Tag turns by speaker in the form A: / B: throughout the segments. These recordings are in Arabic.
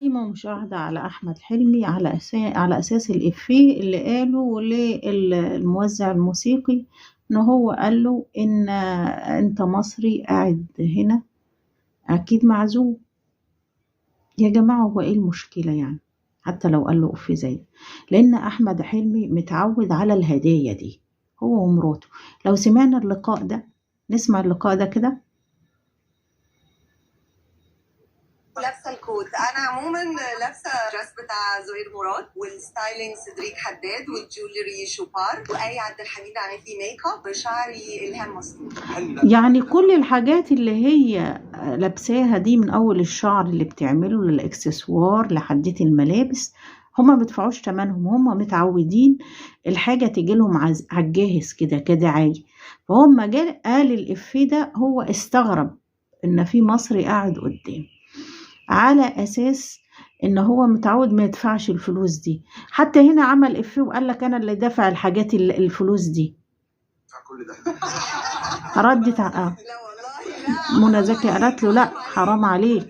A: هجموا مشاهدة على أحمد حلمي على أساس الإفيه اللي قاله للموزع الموسيقي، إن هو قال له إن أنت مصري قاعد هنا أكيد معزوم. يا جماعة هو إيه المشكلة يعني؟ حتى لو قال له إفيه زي، لأن أحمد حلمي متعود على الهدايا دي هو ومراته. لو سمعنا اللقاء ده، نسمع اللقاء ده كده.
B: لابسه الكوت، انا عموما لابسه درس بتاع زهير مراد، والستايلينج سدريك حداد، والجولري شوبار، واي عبد الحميد عامل لي ميك اب، شعري الهام مسطور.
A: يعني كل الحاجات اللي هي لابساها دي، من اول الشعر اللي بتعمله للاكسسوار لحدية الملابس، هما ما بيدفعوش ثمنهم، هما متعودين الحاجه تيجي لهم على الجاهز كده كدعايه. فهو لما جه قال الإفيه ده هو استغرب ان في مصري قاعد قدام، على اساس ان هو متعود ما يدفعش الفلوس دي. حتى هنا عمل إفيه وقال لك انا اللي دافع الحاجات الفلوس دي.
B: كل ده
A: ردت
B: لا والله لا.
A: منى زكي قالت له لا حرام عليك.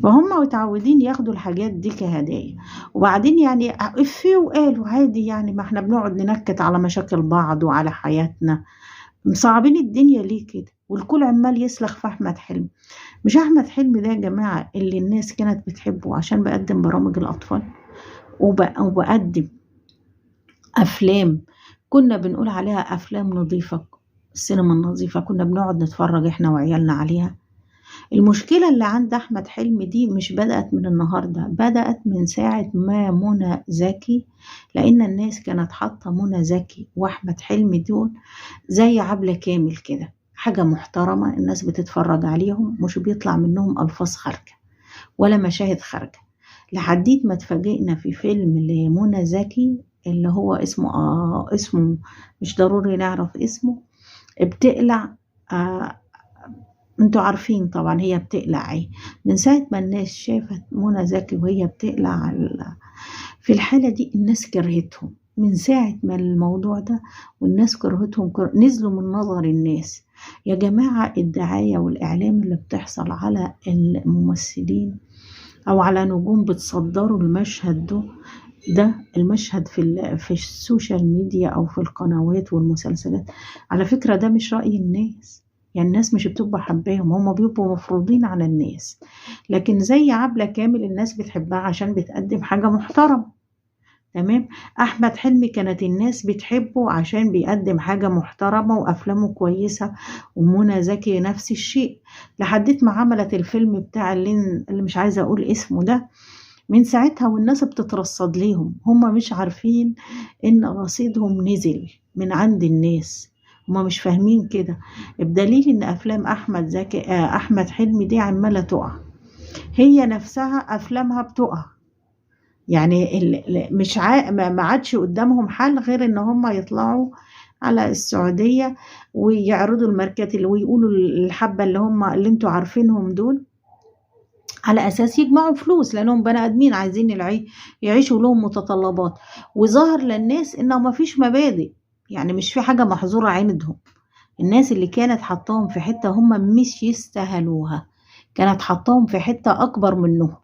A: فهم متعودين ياخدوا الحاجات دي كهدايا. وبعدين يعني إفيه وقالوا عادي، يعني ما احنا بنقعد ننكت على مشاكل بعض وعلى حياتنا، مصعبين الدنيا ليه كده؟ والكل عمال يسلخ في أحمد حلمي. مش أحمد حلمي ده يا جماعة اللي الناس كانت بتحبه عشان بقدم برامج الأطفال وبقدم أفلام كنا بنقول عليها أفلام نظيفة، السينما النظيفة كنا بنقعد نتفرج إحنا وعيالنا عليها. المشكلة اللي عند أحمد حلمي دي مش بدأت من النهاردة، بدأت من ساعة ما منى زكي، لأن الناس كانت حاطة منى زكي وأحمد حلمي دول زي عبلة كامل كده، حاجة محترمة الناس بتتفرج عليهم، مش بيطلع منهم ألفاظ خارجة ولا مشاهد خارجة. لحديت ما اتفاجئنا في فيلم لمنى زكي اللي هو اسمه مش ضروري نعرف اسمه، بتقلع. انتوا عارفين طبعا هي بتقلع ايه. من ساعة ما الناس شافت منى زكي وهي بتقلع في الحالة دي الناس كرهتهم، من ساعة ما الموضوع ده والناس كرهتهم، نزلوا من نظر الناس. يا جماعة الدعاية والإعلام اللي بتحصل على الممثلين أو على نجوم بتصدروا المشهد ده المشهد في السوشيال ميديا أو في القنوات والمسلسلات، على فكرة ده مش رأي الناس، يعني الناس مش بتبقى حباهم، هم بيبقوا مفروضين على الناس. لكن زي عبلة كامل الناس بتحبها عشان بتقدم حاجة محترمة، تمام. أحمد حلمي كانت الناس بتحبه عشان بيقدم حاجة محترمة وأفلامه كويسة، ومنى زكي نفس الشيء، لحدت ما عملت الفيلم بتاع اللي مش عايزة أقول اسمه ده. من ساعتها والناس بتترصد ليهم، هم مش عارفين إن رصيدهم نزل من عند الناس، هم مش فاهمين كده. بدليل إن أفلام أحمد حلمي دي عمالة تقع، هي نفسها أفلامها بتقع. يعني مش ما عادش قدامهم حل غير ان هم يطلعوا على السعودية ويعرضوا الماركات اللي ويقولوا الحبة اللي انتوا عارفينهم دول، على اساس يجمعوا فلوس، لانهم بني ادمين عايزين يعيشوا لهم متطلبات. وظهر للناس انه ما فيش مبادئ، يعني مش في حاجة محظورة عندهم. الناس اللي كانت حطاهم في حتة هم مش يستاهلوها، كانت حطاهم في حتة اكبر منهم.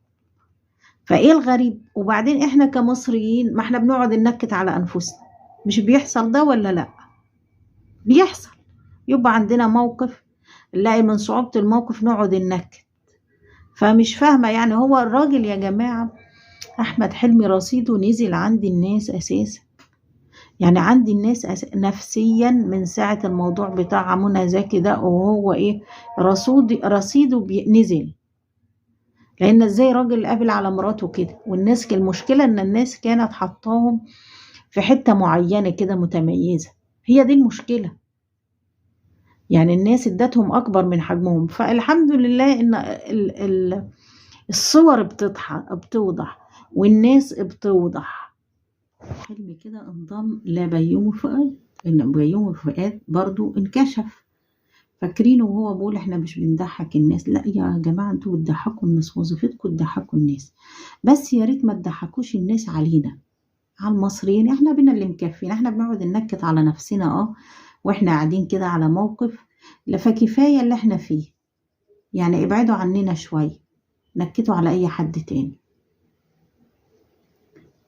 A: فايه الغريب؟ وبعدين احنا كمصريين ما احنا بنقعد ننكت على انفسنا، مش بيحصل ده ولا لا؟ بيحصل. يبقى عندنا موقف نلاقي من صعوبة الموقف نقعد ننكت. فمش فاهمة يعني، هو الراجل يا جماعة احمد حلمي رصيده نزل عند الناس اساسا، يعني عند الناس نفسيا من ساعة الموضوع بتاع منى زكي ده، وهو ايه رصيده نزل. لان ازاي راجل قابل على مراته كده؟ والناس المشكلة ان الناس كانت حطاهم في حتة معينة كده متميزة، هي دي المشكلة. يعني الناس ادتهم اكبر من حجمهم. فالحمد لله ان الصور بتوضح والناس بتوضح. حلمي كده انضم لبيومي فؤاد، ان بيومي فؤاد برضو انكشف. فاكرينه وهو بيقول احنا مش بنضحك الناس، لا يا جماعة انتوا بتضحكوا الناس، وظيفتكم تضحكوا الناس، بس يا ريت ما تضحكوش الناس علينا، على المصريين. احنا بينا اللي مكفين، احنا بنقعد ننكت على نفسنا واحنا قاعدين كده على موقف، فكفاية اللي احنا فيه، يعني ابعدوا عننا شوية. نكته على اي حد تاني.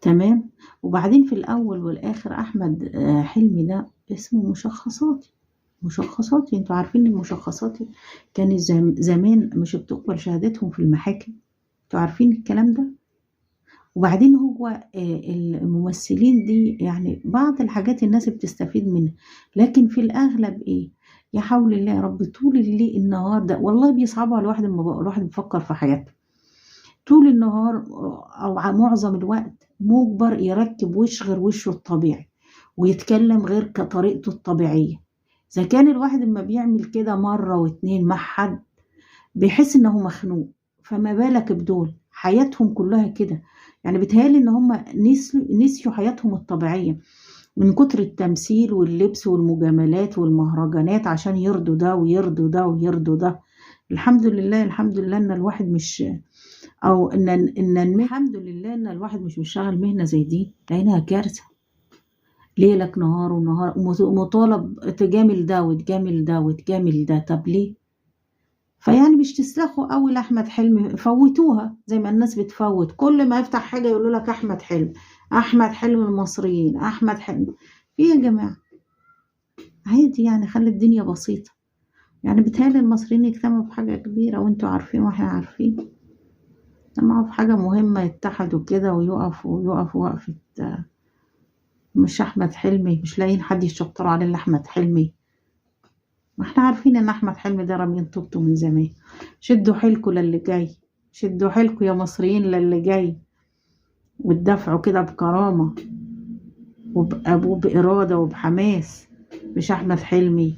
A: تمام. وبعدين في الاول والاخر احمد حلمي ده اسمه مشخصاتي. انتوا عارفين المشخصاتي كان زمان مش بتقبل شهادتهم في المحاكم، انتوا عارفين الكلام ده. وبعدين هو الممثلين دي يعني بعض الحاجات الناس بتستفيد منها، لكن في الأغلب إيه، يا حول الله يا رب، طول الليل النهار ده والله بيصعبوا على الواحد لما بقى الواحد بيفكر في حياته. طول النهار أو معظم الوقت مجبر يركب وش غير وشه الطبيعي ويتكلم غير كطريقته الطبيعية. إذا كان الواحد لما بيعمل كده مرة واتنين مع حد بيحس إنه مخنوق، فما بالك بدول حياتهم كلها كده. يعني بيتهيألي إن هم نسيوا حياتهم الطبيعية من كتر التمثيل واللبس والمجاملات والمهرجانات عشان يرضوا ده ويرضوا ده ويرضوا ده. الحمد لله إن الواحد مش أو إن الحمد لله إن الواحد مش بيشتغل مهنة زي دي، لأنها كارثة. ليلك نهار ونهار مطالب تجامل ده وتجامل ده وتجامل ده، طب ليه؟ فيعني مش تسلخوا قوي لأحمد حلمي، فوتوها زي ما الناس بتفوت، كل ما يفتح حاجة يقولوا لك أحمد حلمي المصريين، أحمد حلمي. إيه يا جماعة؟ عادي يعني، خلي الدنيا بسيطة. يعني بيتهيألي المصريين يجتمعوا في حاجة كبيرة وانتوا عارفين واحنا عارفين، يجتمعوا في حاجة مهمة، يتحدوا كده ويقفوا وقفة. مش أحمد حلمي، مش لاقيين حد يشطروا عليه إلا أحمد حلمي. ما احنا عارفين ان احمد حلمي ده رامين طوبته من زمان. شدوا حيلكوا للي جاي، شدوا حيلكوا يا مصريين للي جاي، وتدافعوا كده بكرامة وبإرادة وبحماس. مش احمد حلمي